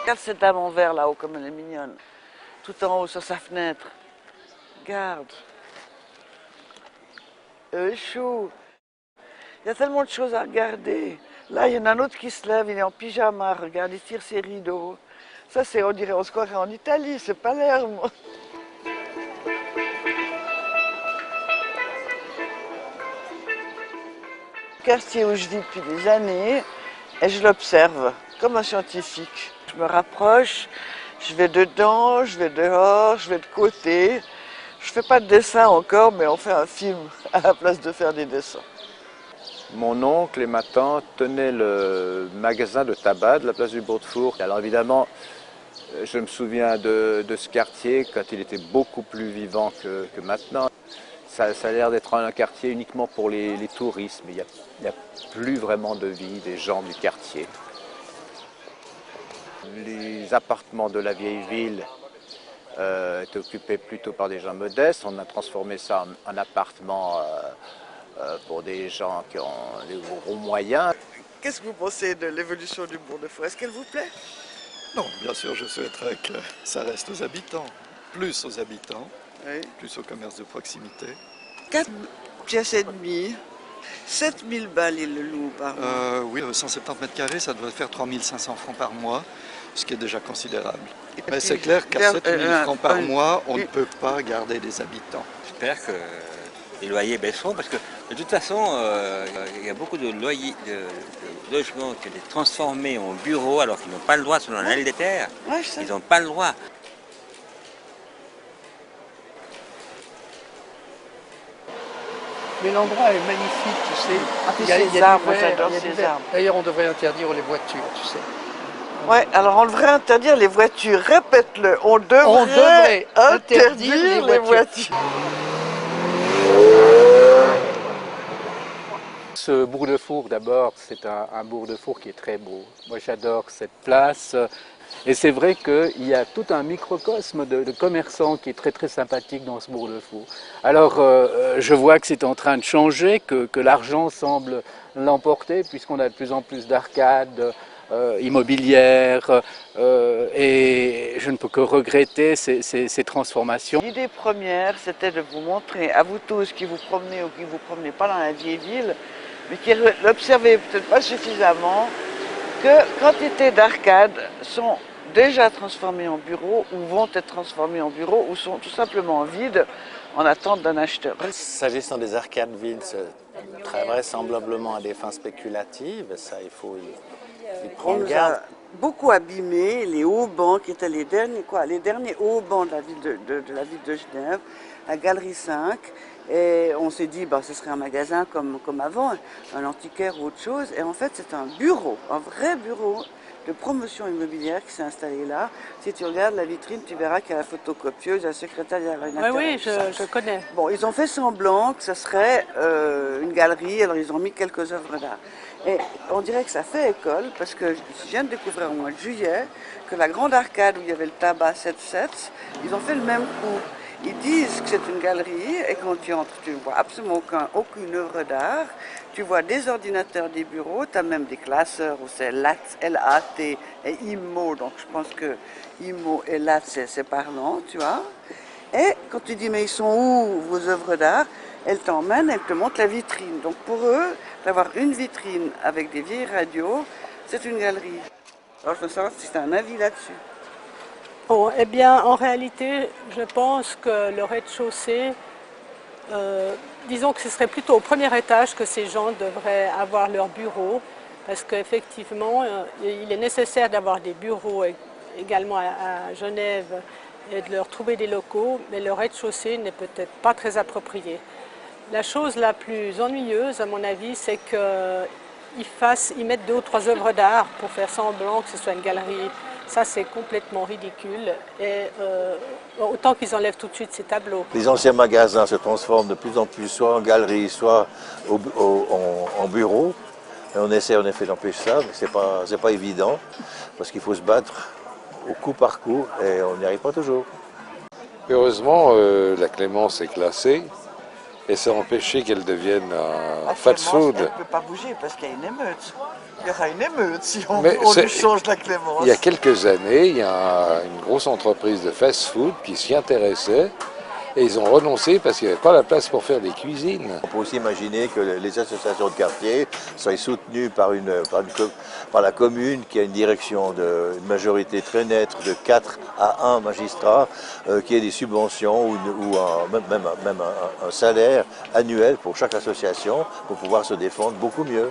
Regarde cette dame en vert là-haut, comme elle est mignonne. Tout en haut sur sa fenêtre. Regarde. Chou. Il y a tellement de choses à regarder. Là, il y en a un autre qui se lève, il est en pyjama, regarde, il tire ses rideaux. Ça, c'est, on dirait, on se croirait en Italie, c'est Palerme. Le quartier où je vis depuis des années, et je l'observe comme un scientifique. Je me rapproche, je vais dedans, je vais dehors, je vais de côté. Je fais pas de dessin encore, mais on fait un film à la place de faire des dessins. Mon oncle et ma tante tenaient le magasin de tabac de la place du Bourg-de-Four. Alors évidemment, je me souviens de ce quartier quand il était beaucoup plus vivant que maintenant. Ça a l'air d'être un quartier uniquement pour les touristes, mais il n'y a plus vraiment de vie des gens du quartier. Les appartements de la vieille ville étaient occupés plutôt par des gens modestes. On a transformé ça en appartement pour des gens qui ont des gros moyens. Qu'est-ce que vous pensez de l'évolution du Bourg-de-Four? Est-ce qu'elle vous plaît? Non, bien sûr, je souhaiterais que ça reste aux habitants, Oui. plus au commerce de proximité. 4 pièces et demie, 7000 balles il le loue par mois. Oui, 170 mètres carrés, ça doit faire 3500 francs par mois, ce qui est déjà considérable. Mais c'est clair qu'à 7000 francs par mois, on ne peut pas garder des habitants. J'espère que les loyers baisseront parce que de toute façon, il y a beaucoup de logements qui ont été transformés en bureaux alors qu'ils n'ont pas le droit selon la LDTR. Ouais, je sais. Ils n'ont pas le droit. Mais l'endroit est magnifique, tu sais. Ah, puis ces arbres, moi, j'adore il y a ces arbres. D'ailleurs, on devrait interdire les voitures, tu sais. Ouais, alors on devrait interdire les voitures. Répète-le, on devrait interdire les voitures. Ce Bourg-de-Four, d'abord, c'est un Bourg-de-Four qui est très beau. Moi, j'adore cette place. Et c'est vrai qu'il y a tout un microcosme de commerçants qui est très très sympathique dans ce Bourg-de-Four. Alors, je vois que c'est en train de changer, que l'argent semble l'emporter, puisqu'on a de plus en plus d'arcades immobilières, et je ne peux que regretter ces transformations. L'idée première, c'était de vous montrer, à vous tous qui vous promenez ou qui ne vous promenez pas dans la vieille ville, mais qui l'observez peut-être pas suffisamment, que quantité d'arcades sont déjà transformées en bureaux ou vont être transformées en bureaux ou sont tout simplement vides en attente d'un acheteur. S'agissant des arcades vides, très vraisemblablement à des fins spéculatives, ça il faut y On prendre nous garde. a beaucoup abîmé les hauts bancs qui étaient les derniers hauts bancs de la ville de Genève, la Galerie 5. Et on s'est dit, bah, ce serait un magasin comme avant, un antiquaire ou autre chose. Et en fait, c'est un bureau, un vrai bureau de promotion immobilière qui s'est installé là. Si tu regardes la vitrine, tu verras qu'il y a la photocopieuse, la secrétaire, il y a l'ordinateur. Oui, je connais. Bon, ils ont fait semblant que ce serait une galerie, alors ils ont mis quelques œuvres d'art. Et on dirait que ça fait école, parce que je viens de découvrir au mois de juillet que la grande arcade où il y avait le tabac 7-7, ils ont fait le même coup. Ils disent que c'est une galerie et quand tu entres, tu ne vois absolument aucune œuvre d'art. Tu vois des ordinateurs, des bureaux, tu as même des classeurs où c'est L-A-T et IMO, donc je pense que IMO et LAT c'est parlant, tu vois. Et quand tu dis mais ils sont où vos œuvres d'art, elles t'emmènent, elles te montrent la vitrine. Donc pour eux, d'avoir une vitrine avec des vieilles radios, c'est une galerie. Alors je veux savoir si tu as un avis là-dessus. Bon, eh bien, en réalité, je pense que le rez-de-chaussée, disons que ce serait plutôt au premier étage que ces gens devraient avoir leur bureau, parce qu'effectivement, il est nécessaire d'avoir des bureaux également à Genève et de leur trouver des locaux, mais le rez-de-chaussée n'est peut-être pas très approprié. La chose la plus ennuyeuse, à mon avis, c'est qu'ils mettent 2 ou 3 œuvres d'art pour faire semblant que ce soit une galerie. Ça, c'est complètement ridicule. Et autant qu'ils enlèvent tout de suite ces tableaux. Les anciens magasins se transforment de plus en plus soit en galerie, soit en bureau. Et on essaie en effet d'empêcher ça, mais c'est pas évident, parce qu'il faut se battre au coup par coup, et on n'y arrive pas toujours. Heureusement, la Clémence est classée, et ça a empêché qu'elle devienne un fast food. Elle ne peut pas bouger parce qu'il y a une émeute. Il y aura une émeute si on Mais lui change la clémence. Il y a quelques années, il y a une grosse entreprise de fast-food qui s'y intéressait et ils ont renoncé parce qu'il n'y avait pas la place pour faire des cuisines. On peut aussi imaginer que les associations de quartier soient soutenues par la commune qui a une direction, une majorité très nette de 4 à 1 magistrats, qui ait des subventions ou même un salaire annuel pour chaque association pour pouvoir se défendre beaucoup mieux.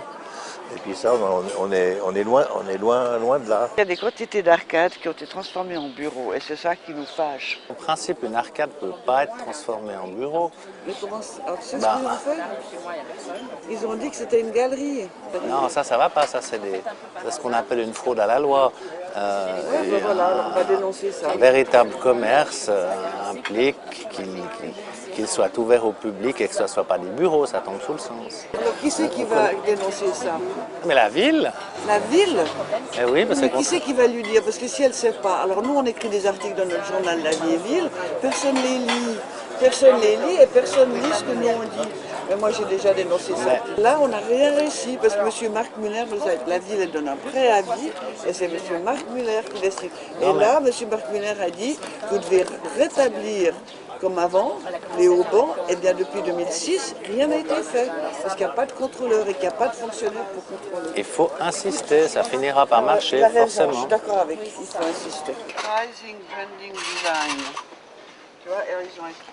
Et puis ça, on est loin de là. Il y a des quantités d'arcades qui ont été transformées en bureaux et c'est ça qui nous fâche. En principe, une arcade ne peut pas être transformée en bureau. Mais comment, alors, tu sais ce qu'ils ont fait? Ils ont dit que c'était une galerie. Non, ça va pas. Ça, c'est ce qu'on appelle une fraude à la loi. Voilà, on va dénoncer ça. Un véritable commerce implique qu'il soit ouvert au public et que ce ne soit pas des bureaux, ça tombe sous le sens. Alors qui c'est qui va dénoncer ça? Mais la ville. La ville? Eh oui, parce mais que qui c'est qui va lui dire? Parce que si elle ne sait pas, alors nous on écrit des articles dans notre journal La Vie et Ville, personne ne les lit. Personne ne les lit et personne ne lit ce que nous on dit. Mais moi j'ai déjà dénoncé ça. Là on n'a rien réussi parce que M. Marc Muller, la ville elle donne un préavis et c'est M. Marc Muller qui décide. Et là M. Marc Muller a dit que vous devez rétablir comme avant, les haubans, et bien depuis 2006, rien n'a été fait. Parce qu'il n'y a pas de contrôleur et qu'il n'y a pas de fonctionnaire pour contrôler. Il faut insister, ça finira par marcher, forcément. Je suis d'accord avec, il faut insister. Pricing, branding, design. Tu vois, ils ont écrit